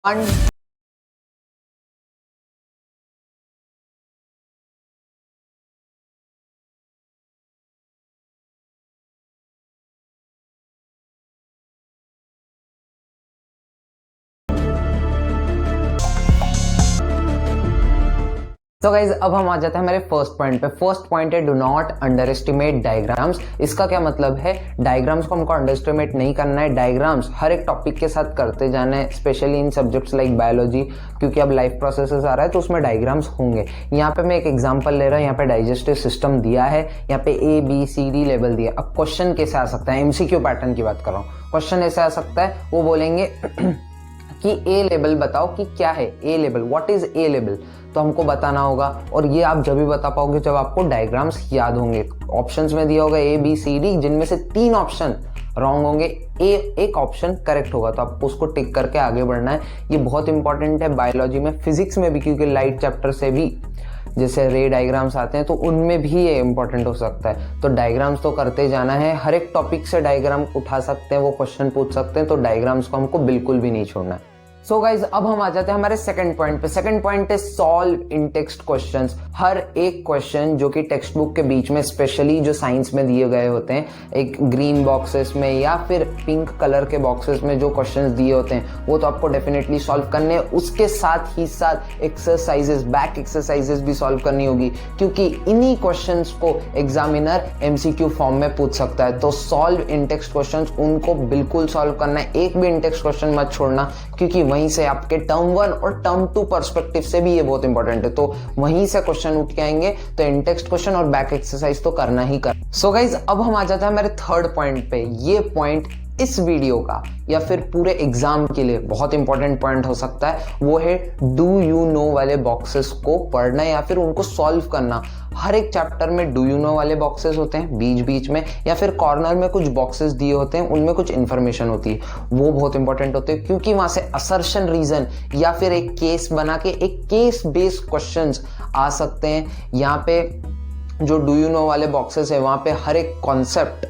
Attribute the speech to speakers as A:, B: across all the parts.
A: One. तो guys अब हम आ जाते हैं हमारे फर्स्ट पॉइंट पे। फर्स्ट पॉइंट है do not under estimate diagrams. इसका क्या मतलब है? डायग्राम्स को हमको अंडर एस्टिमेट नहीं करना है। डायग्राम्स हर एक टॉपिक के साथ करते जाना है, specially in subjects like biology, क्योंकि अब लाइफ प्रोसेसेस आ रहा है तो उसमें डायग्राम्स होंगे। यहाँ पे मैं एक एग्जाम्पल ले रहा हूँ। यहाँ पे डाइजेस्टिव सिस्टम दिया है, यहाँ पे ABCD लेवल दिया। अब क्वेश्चन कैसे आ सकता है? MCQ पैटर्न की बात कर रहा हूँ। क्वेश्चन ऐसे आ सकता है, वो बोलेंगे कि ए लेवल बताओ कि क्या है A level, what is A level. तो हमको बताना होगा, और ये आप जब भी बता पाओगे जब आपको डायग्राम्स याद होंगे। ऑप्शंस में दिया होगा ABCD, जिनमें से 3 ऑप्शन रॉन्ग होंगे, एक ऑप्शन करेक्ट होगा, तो आपको उसको टिक करके आगे बढ़ना है। ये बहुत इंपॉर्टेंट है बायोलॉजी में, फिजिक्स में भी, क्योंकि लाइट चैप्टर से भी जैसे रे डायग्राम्स आते हैं तो उनमें भी ये इंपॉर्टेंट हो सकता है। तो डायग्राम्स तो करते जाना है, हर एक टॉपिक से डायग्राम उठा सकते हैं, वो क्वेश्चन पूछ सकते हैं, तो डायग्राम्स को हमको बिल्कुल भी नहीं छोड़ना है। सो गाइज अब हम आ जाते हैं हमारे सेकंड पॉइंट पे। सेकंड पॉइंट है सॉल्व इन टेक्स्ट क्वेश्चंस। हर एक क्वेश्चन जो कि टेक्स्ट बुक के बीच में, स्पेशली जो साइंस में दिए गए होते हैं, एक ग्रीन बॉक्सेस में या फिर पिंक कलर के बॉक्सेस में जो क्वेश्चंस दिए होते हैं, वो तो आपको डेफिनेटली सॉल्व करने हैं। उसके साथ ही साथ एक्सरसाइजेस, बैक एक्सरसाइजेस भी सॉल्व करनी होगी, क्योंकि इन्हीं क्वेश्चंस को एग्जामिनर MCQ फॉर्म में पूछ सकता है। तो सॉल्व इन टेक्स्ट क्वेश्चंस उनको बिल्कुल सॉल्व करना है, एक भी इन टेक्स्ट क्वेश्चन मत छोड़ना, क्योंकि वहीं से आपके टर्म 1 और टर्म 2 पर्सपेक्टिव से भी ये बहुत इंपॉर्टेंट है। तो वहीं से क्वेश्चन उठ के आएंगे, तो इन टेक्स्ट क्वेश्चन और बैक एक्सरसाइज तो करना ही कर। सो गाइज अब हम आ जाते हैं हमारे थर्ड पॉइंट पे। ये पॉइंट इस वीडियो का या फिर पूरे एग्जाम के लिए बहुत इंपॉर्टेंट पॉइंट हो सकता है। वो है डू यू नो वाले बॉक्सेस को पढ़ना या फिर उनको सॉल्व करना। हर एक चैप्टर में डू यू नो वाले बॉक्सेस होते हैं बीच बीच में, या फिर कॉर्नर में कुछ बॉक्सेस दिए होते हैं, उनमें कुछ इंफॉर्मेशन होती है। वो बहुत इंपॉर्टेंट होते हैं, क्योंकि वहां से असर्शन, रीजन या फिर एक केस बना के एक केस बेस्ड क्वेश्चंस आ सकते हैं। यहाँ पे जो डू यू नो वाले बॉक्सेस है, वहां पे हर एक कॉन्सेप्ट,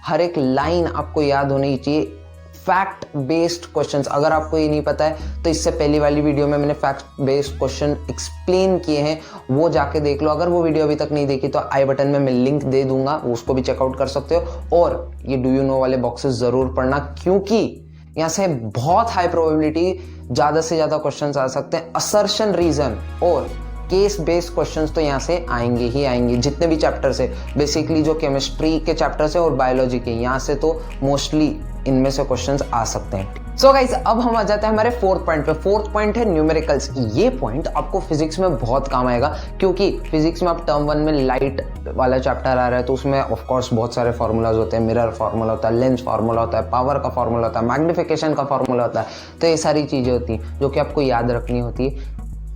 A: हर एक लाइन आपको याद होनी चाहिए। फैक्ट बेस्ड क्वेश्चंस, अगर आपको ये नहीं पता है तो इससे पहली वाली वीडियो में मैंने फैक्ट बेस्ड क्वेश्चन एक्सप्लेन किए हैं, वो जाके देख लो। अगर वो वीडियो अभी तक नहीं देखी तो आई बटन में मैं लिंक दे दूंगा, उसको भी चेकआउट कर सकते हो। और ये डू यू नो वाले बॉक्सेस जरूर पढ़ना, क्योंकि यहाँ से बहुत हाई प्रोबेबिलिटी ज्यादा से ज्यादा क्वेश्चंस आ सकते हैं। असर्शन, रीजन और केस बेस्ड क्वेश्चंस तो यहाँ से आएंगे ही आएंगे, जितने भी चैप्टर से, बेसिकली जो केमिस्ट्री के चैप्टर से और बायोलॉजी के, यहाँ से तो मोस्टली इनमें से क्वेश्चंस आ सकते हैं। सो गाइस अब हम आ जाते हैं हमारे फोर्थ पॉइंट पे। फोर्थ पॉइंट है न्यूमेरिकल्स। ये पॉइंट आपको फिजिक्स में बहुत काम आएगा, क्योंकि फिजिक्स में आप टर्म 1 में लाइट वाला चैप्टर आ रहा है, तो उसमें ऑफ कोर्स बहुत सारे फॉर्मूलाज होते हैं। मिरर फार्मूला होता है, लेंस फार्मूला होता है, पावर का फार्मूला होता है, मैग्निफिकेशन का फार्मूला होता है। तो ये सारी चीजें होती हैं जो कि आपको याद रखनी होती है।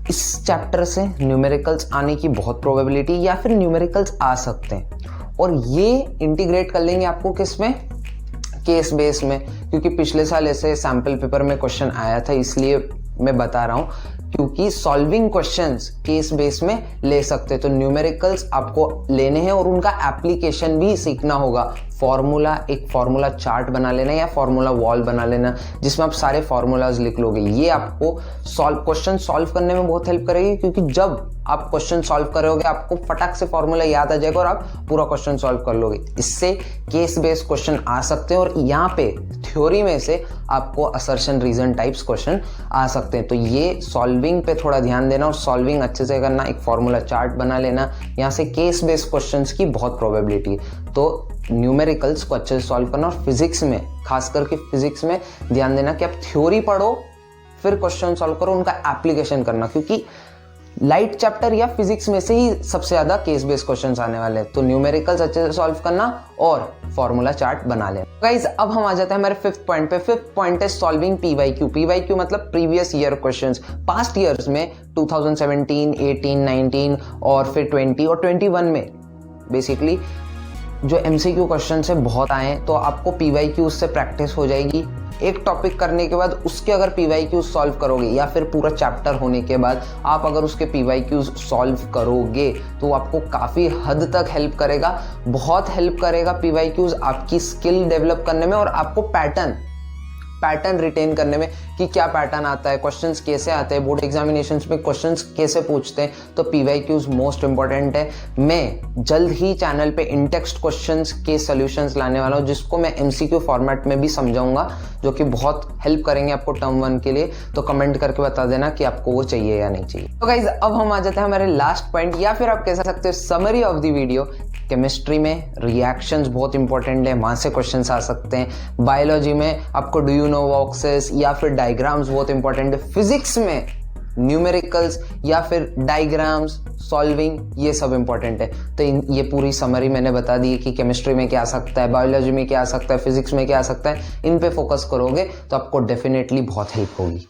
A: इस चैप्टर से न्यूमेरिकल्स आने की बहुत प्रोबेबिलिटी, या फिर न्यूमेरिकल्स आ सकते हैं, और ये इंटीग्रेट कर लेंगे आपको किसमें? केस बेस में, क्योंकि पिछले साल ऐसे सैंपल पेपर में क्वेश्चन आया था, इसलिए मैं बता रहा हूं, क्योंकि सॉल्विंग क्वेश्चंस केस बेस में ले सकते हैं। तो न्यूमेरिकल्स आपको लेने हैं और उनका एप्लीकेशन भी सीखना होगा। फॉर्मूला, एक फॉर्मूला चार्ट बना लेना या फॉर्मूला वॉल बना लेना, जिसमें आप सारे फॉर्मूलाज लिख लोगे। ये आपको क्वेश्चन सॉल्व करने में बहुत हेल्प करेगी, क्योंकि जब आप क्वेश्चन सॉल्व करोगे आपको फटाक से फॉर्मूला याद आ जाएगा और आप पूरा क्वेश्चन सॉल्व कर लोगे। इससे केस बेस्ड क्वेश्चन आ सकते हैं, और यहाँ पे थ्योरी में से आपको असर्शन, रीजन टाइप्स क्वेश्चन आ सकते हैं। तो ये सॉल्विंग पे थोड़ा ध्यान देना और सॉल्विंग अच्छे से करना, एक फॉर्मूला चार्ट बना लेना। यहाँ से केस बेस्ड क्वेश्चंस की बहुत प्रोबेबिलिटी है। तो न्यूमेरिकल्स को अच्छे से सॉल्व करना, और फिजिक्स में, खास करके फिजिक्स में ध्यान देना कि आप थ्योरी पढ़ो फिर क्वेश्चन सॉल्व करो, उनका एप्लीकेशन करना, क्योंकि लाइट चैप्टर या फिजिक्स में से ही सबसे ज्यादा केस बेस्ड क्वेश्चंस आने वाले हैं। तो न्यूमेरिकल्स अच्छे से सॉल्व करना और फॉर्मूला चार्ट बना लेना। गाइस अब हम आ जाते हैं हमारे फिफ्थ पॉइंट पे। फिफ्थ पॉइंट है सॉल्विंग PYQ। PYQ मतलब previous year questions. Past years में 2017, 18, 19 और फिर 20 और 21 में बेसिकली जो MCQ क्वेश्चन से बहुत आए हैं, तो आपको PYQ से प्रैक्टिस हो जाएगी। एक टॉपिक करने के बाद उसके अगर PYQ सॉल्व करोगे, या फिर पूरा चैप्टर होने के बाद आप अगर उसके PYQ सॉल्व करोगे, तो आपको काफ़ी हद तक हेल्प करेगा, बहुत हेल्प करेगा PYQs आपकी स्किल डेवलप करने में, और आपको पैटर्न पैटर्न रिटेन करने में कि क्या पैटर्न आता है, क्वेश्चंस कैसे आते हैं, बोर्ड एग्जामिनेशंस में क्वेश्चंस कैसे पूछते हैं, तो पीवाईक्यूज मोस्ट इंपॉर्टेंट है। मैं जल्द ही चैनल पे इन टेक्स्ट क्वेश्चंस के सॉल्यूशंस लाने वाला हूँ, जिसको मैं एमसीक्यू फॉर्मेट में भी समझाऊंगा, जो कि बहुत हेल्प करेंगे आपको टर्म 1 के लिए। तो कमेंट करके बता देना कि आपको वो चाहिए या नहीं चाहिए। तो गाइज अब हम आ जाते हैं हमारे लास्ट पॉइंट, या फिर आप कह सकते हो summary of the video. Chemistry में रिएक्शंस बहुत इंपॉर्टेंट है, वहां से क्वेश्चंस आ सकते हैं। बायोलॉजी में आपको डू यू नो बॉक्सेस या फिर डायग्राम्स बहुत इंपॉर्टेंट है। फिजिक्स में न्यूमेरिकल्स या फिर डायग्राम्स, सॉल्विंग, ये सब इंपॉर्टेंट है। तो ये पूरी समरी मैंने बता दी है कि केमिस्ट्री में क्या आ सकता है, बायोलॉजी में क्या आ सकता है, फिजिक्स में क्या आ सकता है। इन पे फोकस करोगे तो आपको डेफिनेटली बहुत हेल्प होगी।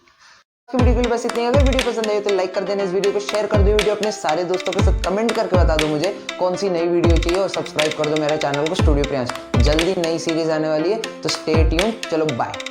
A: वीडियो के लिए बस इतनी। अगर वीडियो पसंद आई तो लाइक कर देना, इस वीडियो को शेयर कर दो, वीडियो अपने सारे दोस्तों के साथ कमेंट करके बता दो मुझे कौन सी नई वीडियो चाहिए, और सब्सक्राइब कर दो मेरे चैनल को स्टूडियो प्रियांश। जल्दी नई सीरीज आने वाली है, तो स्टे ट्यून्ड। चलो बाय।